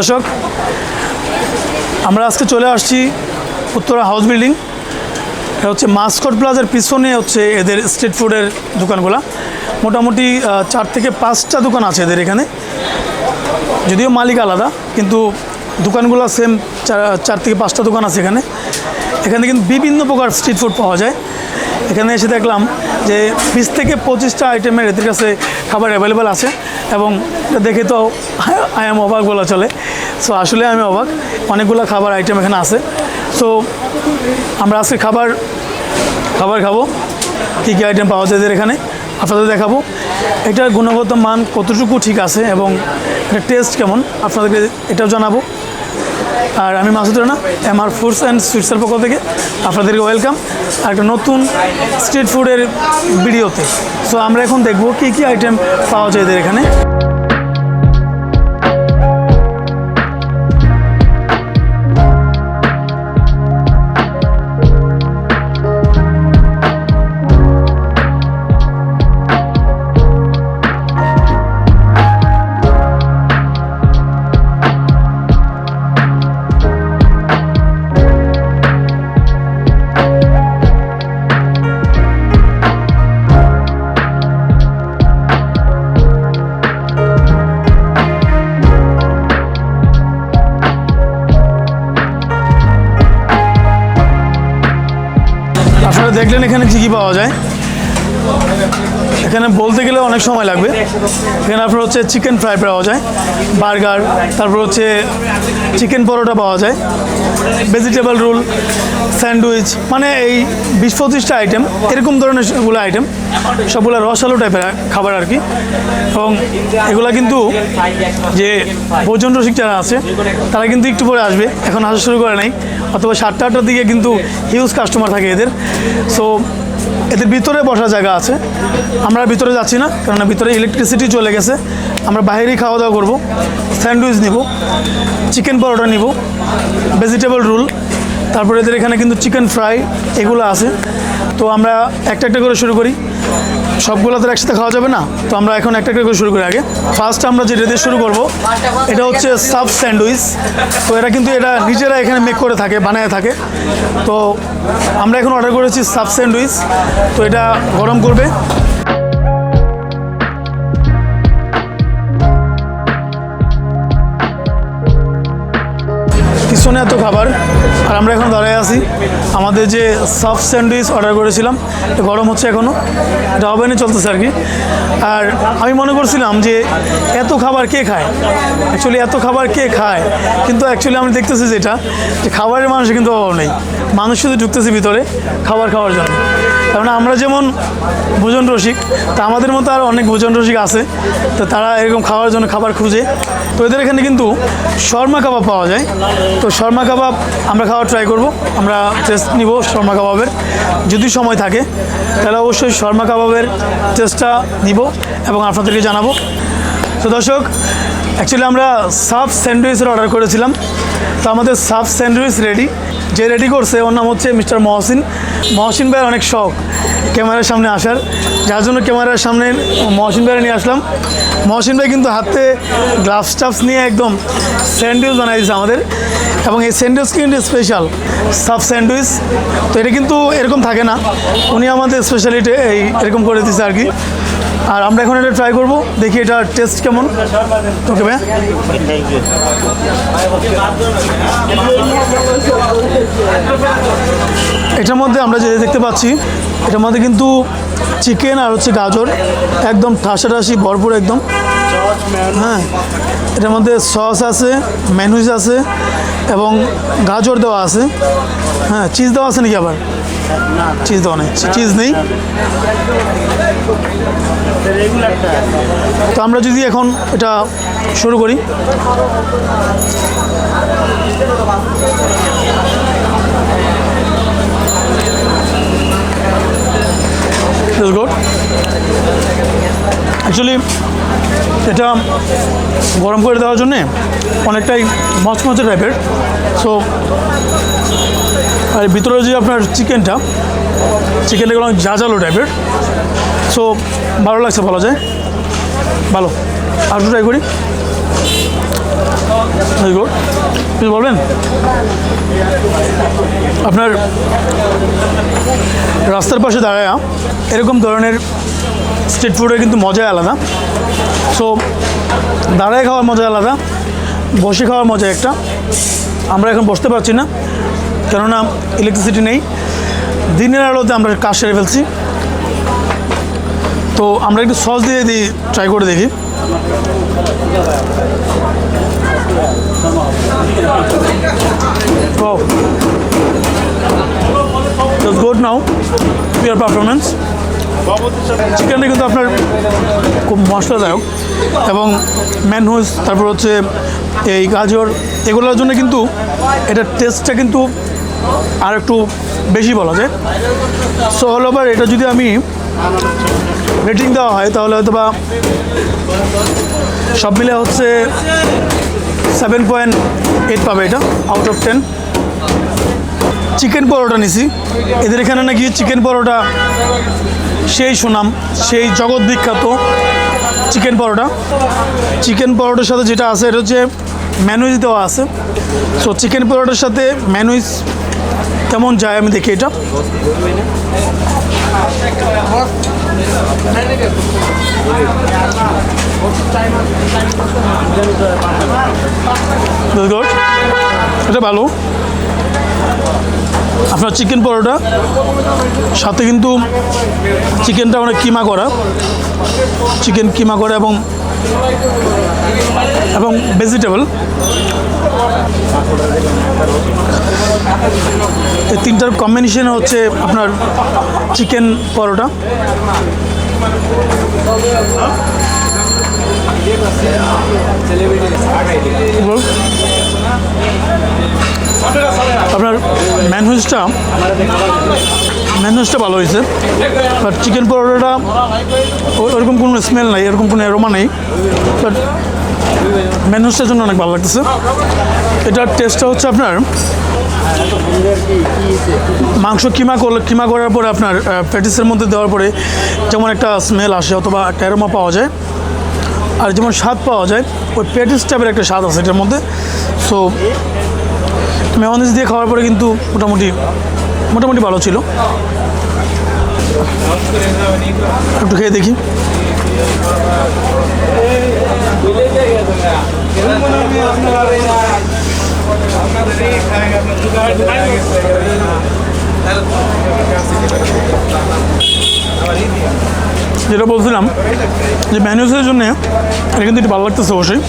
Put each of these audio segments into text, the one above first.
দর্শক আমরা আজকে চলে আসছি উত্তরা হাউস বিল্ডিং। এটা হচ্ছে মাস্কট প্লাজার পিছনে হচ্ছে এদের স্ট্রিট ফুডের দোকানগুলো। মোটামুটি 4 থেকে 5টা দোকান আছে এদের এখানে, যদিও মালিক আলাদা কিন্তু দোকানগুলো সেম। 4 থেকে 5টা দোকান আছে এখানে। এখানে কিন্তু বিভিন্ন প্রকার স্ট্রিট ফুড পাওয়া যায়। এখানে এসে দেখলাম যে 20 থেকে 25টা আইটেমের এদের কাছে খাবার অ্যাভেলেবেল আছে এবং এটা দেখে তো আই এম অবাক বলা চলে। সো আসলে আমি অবাক, অনেকগুলো খাবার আইটেম এখানে আছে। সো আমরা আজকে খাবার খাবো, কী কী আইটেম পাওয়া যায় এদের এখানে আপনাদের দেখাবো। এটার গুণগত মান কতটুকু ঠিক আছে এবং এটার টেস্ট কেমন আপনাদেরকে এটাও জানাবো। আর আমি Masud Rana, MR foods and সুইটসের পক্ষ থেকে আপনাদেরকে ওয়েলকাম আর একটা নতুন স্ট্রিট ফুডের ভিডিওতে। সো আমরা এখন দেখব কী কী আইটেম পাওয়া যায় এদের এখানে। আপনারা দেখলেন এখানে কী কী পাওয়া যায়। এখানে বলতে গেলে অনেক সময় লাগবে। এখানে আপনার হচ্ছে চিকেন ফ্রাই পাওয়া যায়, বার্গার, তারপর হচ্ছে চিকেন পরোটা পাওয়া যায়, ভেজিটেবল রোল, স্যান্ডউইচ, মানে এই 20-25টা আইটেম, এরকম ধরনের সবগুলো আইটেম, সবগুলো রসালো টাইপের খাবার আর কি। এবং এগুলা কিন্তু যে ভোজন রসিক যারা আছে তারা কিন্তু একটু পরে আসবে, এখন আসা শুরু করে নাই, অথবা 7টা-8টার দিকে কিন্তু হিউজ কাস্টমার থাকে এদের। সো এদের ভিতরে বসার জায়গা আছে, আমরা ভিতরে যাচ্ছি না, কারণ ভিতরে ইলেকট্রিসিটি চলে গেছে। আমরা বাইরেই খাওয়া দাওয়া করবো। স্যান্ডউইচ নিব, চিকেন পরোটা নিব, ভেজিটেবল রোল, তারপরে এদের এখানে কিন্তু চিকেন ফ্রাই এগুলো আছে। তো আমরা একটা একটা করে শুরু করি, সবগুলো তো একসাথে খাওয়া যাবে না, তো আমরা এখন একটা একটা করে শুরু করি। আগে ফার্স্ট আমরা যেটা দিয়ে শুরু করব এটা হচ্ছে সাব স্যান্ডউইচ। তো এরা কিন্তু এটা নিজেরা এখানে মেক করে থাকে, বানায় থাকে। তো আমরা এখন অর্ডার করেছি সাব স্যান্ডউইচ। তো এটা গরম করবে। পিছনে এত খাবার আর আমরা এখন দাঁড়ায় আছি। আমাদের যে সফট স্যান্ডউইচ অর্ডার করেছিলাম এটা গরম হচ্ছে, এখনও এটা ওভেনে চলতেছে আর কি। আর আমি মনে করছিলাম যে এত খাবার কে খায়, অ্যাকচুয়ালি এত খাবার কে খায়, কিন্তু অ্যাকচুয়ালি আমি দেখতেছি যেটা যে খাবারের মানুষের কিন্তু অভাব নেই। মানুষ শুধু ঢুকতেছে ভিতরে খাবার খাওয়ার জন্য। কারণ আমরা যেমন ভোজন রসিক, তা আমাদের মতো আর অনেক ভোজন রসিক আছে, তো তারা এরকম খাওয়ার জন্য খাবার খুঁজে। তো এদের এখানে কিন্তু শর্মা কাবাব পাওয়া যায়। তো শর্মা কাবাব আমরা খাওয়া ট্রাই করব, আমরা টেস্ট নিব শর্মা কাবাবের। যদি সময় থাকে তাহলে অবশ্যই শর্মা কাবাবের টেস্টটা নিব এবং আপনাদেরকে জানাবো। তো দর্শক, অ্যাকচুয়ালি আমরা সাব স্যান্ডউইচের অর্ডার করেছিলাম। তো আমাদের সাব স্যান্ডউইচ রেডি। যে রেডি করছে ওর নাম হচ্ছে মিস্টার মহসিন। মহসিন ভাইয়ের অনেক শখ ক্যামেরার সামনে আসার, যার জন্য ক্যামেরার সামনে মহসিন ভাইয়ের নিয়ে আসলাম। মহসিন ভাই কিন্তু হাতে গ্লাভস টাভস নিয়ে একদম স্যান্ডউইচ বানাই দিয়েছে আমাদের। এবং এই স্যান্ডউইচ কিন্তু স্পেশাল সাব স্যান্ডউইচ। তো এটা কিন্তু এরকম থাকে না, উনি আমাদের স্পেশালিটি এরকম করে দিচ্ছে আর কি। আর আমরা এখন এটা ট্রাই করবো, দেখি এটার টেস্ট কেমন। ওকে ভাই, এটার মধ্যে আমরা যে দেখতে পাচ্ছি এটার মধ্যে কিন্তু চিকেন আর হচ্ছে গাজর একদম ঠাসাঠাসি ভরপুর একদম। হ্যাঁ, এটার মধ্যে সস আছে, ম্যানুজ আছে এবং গাজর দেওয়া আছে। হ্যাঁ, চিজ দেওয়া আছে নাকি? আবার চিজ দেওয়া নেই, চিজ নেই। তো আমরা যদি এখন এটা শুরু করি, গুড। অ্যাকচুয়ালি এটা গরম করে দেওয়ার জন্যে অনেকটাই মচমচে টাইপের। সো আর ভিতরে যে আপনার চিকেনটা এগুলো অনেক ঝাঁঝালো টাইপের। সো ভালো লাগছে, বলা যায় ভালো। আর ট্রাই করি। Very good. কিছু বলবেন? আপনার রাস্তার পাশে দাঁড়ায় এরকম ধরনের স্ট্রিট ফুডের কিন্তু মজাই আলাদা। সো দাঁড়ায় খাওয়ার মজা আলাদা, বসে খাওয়ার মজা একটা। আমরা এখন বসতে পারছি না, কেননা ইলেকট্রিসিটি নেই। দিনের আলোতে আমরা কাজ সেরে ফেলছি। তো আমরা একটু সস দিয়ে ট্রাই করে দেখি। Wow. That's good now. Your performance. চিকেনটা কিন্তু আপনার খুব মশলাদায়ক এবং ম্যানহুস, তারপর হচ্ছে এই গাজর, এগুলোর জন্য কিন্তু এটার টেস্টটা কিন্তু আর একটু বেশি বলা যায়। সো হল আবার এটা যদি আমি রেটিং দেওয়া হয় তাহলে হয়তো বা সব মিলে হচ্ছে 7.8 পাবে এটা আউট অফ 10। চিকেন পরোটা নিছি, এদের এখানে নাকি চিকেন পরোটা সেই সুনাম, সেই জগৎ বিখ্যাত চিকেন পরোটা। চিকেন পরোটার সাথে যেটা আছে এটা হচ্ছে ম্যানুইজ দেওয়া আছে। সো চিকেন পরোটার সাথে ম্যানুইজ কেমন যায় আমি দেখি এটা। গুড, এটা ভালো। আপনার চিকেন পরোটা সাথে কিন্তু চিকেনটা অনেক কিমা করা, চিকেন কিমা করা এবং ভেজিটেবল, এই তিনটার কম্বিনেশন হচ্ছে আপনার চিকেন পরোটা। আপনার ম্যানুইজটা ভালো হয়েছে, বাট চিকেন পরোটাটা ওরকম কোনো স্মেল নাই, এরকম কোনো অ্যারোমা নেই, বাট ম্যানুইজটার জন্য অনেক ভালো লাগতেছে। এটার টেস্টটা হচ্ছে আপনার মাংস কিমা করার পরে আপনার প্যাটিসের মধ্যে দেওয়ার পরে যেমন একটা স্মেল আসে অথবা একটা অ্যারোমা পাওয়া যায়, আর যেমন স্বাদ পাওয়া যায়, ওই প্যাটিস টাইপের একটা স্বাদ আছে এটার মধ্যে। সো মেয়োনিজ দিয়ে খাওয়ার পরে কিন্তু মোটামুটি ভালো ছিল। একটু খেয়ে দেখি। যেটা বলছিলাম যে ম্যানুইজের জন্য এটা কিন্তু একটু ভালো লাগতেছে অবশ্যই।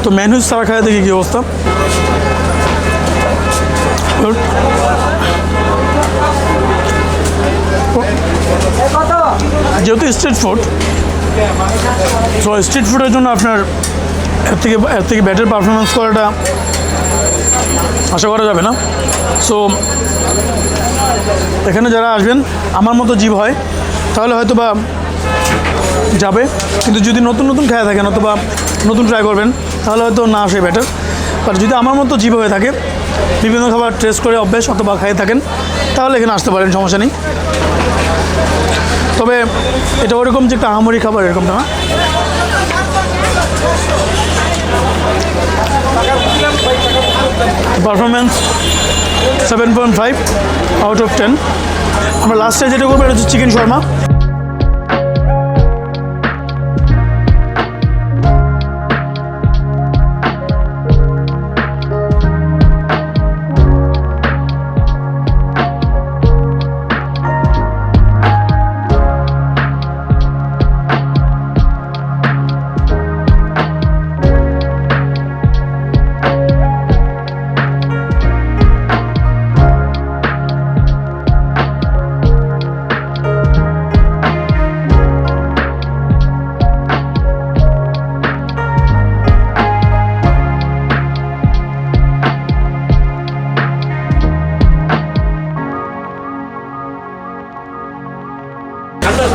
তো ম্যানুইজ ছাড়া খায় দেখি কী অবস্থা। যেহেতু স্ট্রিট ফুড, সো স্ট্রিট ফুডের জন্য আপনার এর থেকে বেটার পারফরমেন্স করাটা আশা করা যাবে না। সো এখানে যারা আসবেন আমার মতো জীব হয় তাহলে হয়তো বা যাবে, কিন্তু যদি নতুন খেয়ে থাকেন অথবা নতুন ট্রাই করবেন তাহলে হয়তো না আসে বেটার। আর যদি আমার মতো জীব হয়ে থাকে, বিভিন্ন খাবার টেস্ট করে অভ্যেস অথবা খেয়ে থাকেন, তাহলে এখানে আসতে পারেন, সমস্যা নেই। তবে এটা ওরকম যে একটা আহামরি খাবার এরকমটা না। Performance 7.5 out of 10। আমরা লাস্টে যেটা করবো এটা হচ্ছে চিকেন শর্মা।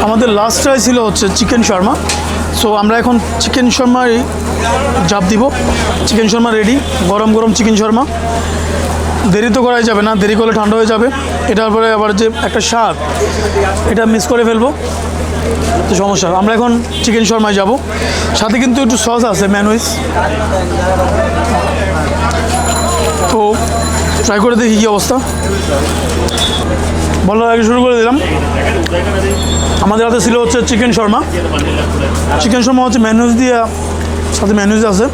আমাদের লাস্ট ট্রাই ছিল হচ্ছে চিকেন শর্মা। সো আমরা এখন চিকেন শর্মার জাপ দিব। চিকেন শর্মা রেডি, গরম গরম চিকেন শর্মা। দেরি তো করাই যাবে না, দেরি করলে ঠান্ডা হয়ে যাবে। এটার পরে আবার যে একটা স্বাদ, এটা মিস করে ফেলবো। তো সমস্যা। আমরা এখন চিকেন শর্মায় যাব, সাথে কিন্তু একটু সস আছে ম্যানোইজ, তো ট্রাই করে দেখি কী অবস্থা। বলার আগে শুরু করে দিলাম। আমাদের হাতে ছিল হচ্ছে চিকেন শর্মা। চিকেন শর্মা হচ্ছে ম্যানোইজ দিয়ে, সাথে ম্যানোইজ আছে।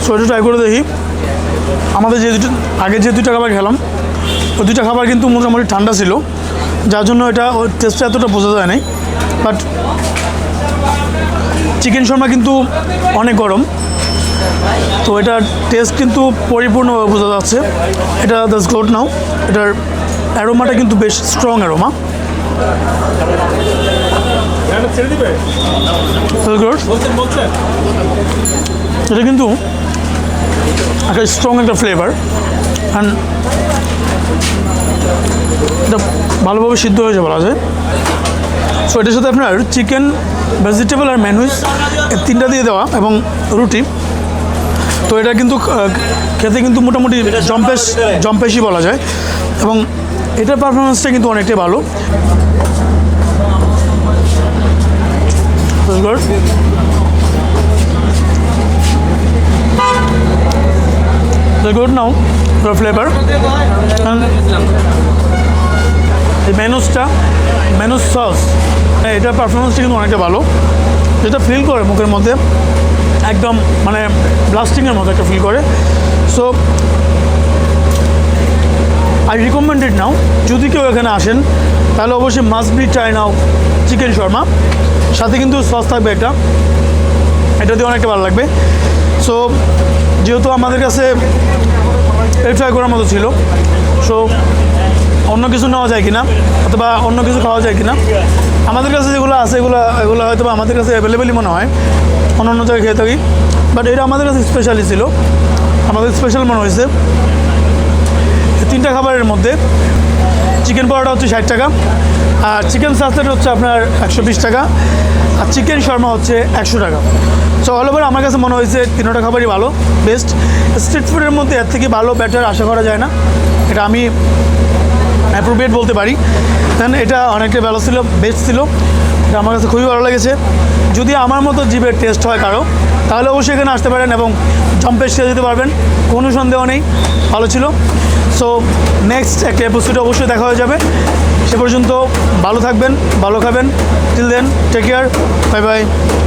সো এটা ট্রাই করে দেখি। আমাদের আগে যে 2টা খাবার খেলাম, ওই 2টা খাবার কিন্তু মোটামুটি ঠান্ডা ছিল, যার জন্য এটা ওই টেস্টটা এতটা বোঝা যায় নাই। বাট চিকেন শর্মা কিন্তু অনেক গরম, তো এটার টেস্ট কিন্তু পরিপূর্ণভাবে বোঝা যাচ্ছে। এটা জাস্ট গুড নাও। এটার অ্যারোমাটা কিন্তু বেশ স্ট্রং অ্যারোমা। এটা কিন্তু একটা স্ট্রং একটা ফ্লেভার, অ্যান্ড এটা ভালোভাবে সিদ্ধ হয়েছে বলা যায়। সো এটার সাথে আপনার চিকেন, ভেজিটেবল আর ম্যানোইজ এই 3টা দিয়ে দেওয়া এবং রুটি। তো এটা কিন্তু খেতে কিন্তু মোটামুটি জম্পেশই বলা যায়, এবং এটার পারফরমেন্সটা কিন্তু অনেকটাই ভালো। গুড নাও ফ্লেভার, এই ম্যানোজ সস, এটার পারফরমেন্সটা কিন্তু অনেকটা ভালো। যেটা ফিল করে মুখের মধ্যে একদম মানে ব্লাস্টিংয়ের মতো একটা ফিল করে। সো আই রিকমেন্ড ইট নাও। যদি কেউ এখানে আসেন তাহলে অবশ্যই must be try now chicken Sharma. সাথে কিন্তু সস থাকবে একটা, এটা দিয়ে অনেকটা ভালো লাগবে। সো যেহেতু আমাদের কাছে এই ট্রাই করার মতো ছিল, সো অন্য কিছু নেওয়া যায় কিনা অথবা অন্য কিছু খাওয়া যায় কিনা। আমাদের কাছে যেগুলো আছে এগুলো হয়তো আমাদের কাছে অ্যাভেলেবেলই মনে হয়, অন্য জায়গায় খেয়ে থাকি। বাট এটা আমাদের কাছে স্পেশালি ছিল, আমাদের স্পেশাল মনে হয়েছে। 3টা খাবারের মধ্যে চিকেন পরোটা হচ্ছে 60 টাকা, আর চিকেন সাসলেট হচ্ছে আপনার 120 টাকা, আর চিকেন শর্মা হচ্ছে 100 টাকা। সো অল ওভার আমার কাছে মনে হয়েছে 3টা খাবারই ভালো, বেস্ট। স্ট্রিট ফুডের মধ্যে এর থেকে ভালো বেটার আশা করা যায় না, এটা আমি অ্যাপ্রোপ্রিয়েট বলতে পারি। দেন এটা অনেকটাই ভালো ছিল, বেস্ট ছিল, এটা আমার কাছে খুবই ভালো লেগেছে। যদি আমার মতো জিভের টেস্ট হয় কারো, তাহলে অবশ্যই এখানে আসতে পারেন এবং জম্পেশ খেয়ে যেতে পারবেন, কোনো সন্দেহ নেই, ভালো ছিল। সো নেক্সট একটা এপিসোডে অবশ্যই দেখা হয়ে যাবে। সে পর্যন্ত ভালো থাকবেন, ভালো খাবেন। Till then take care, bye by.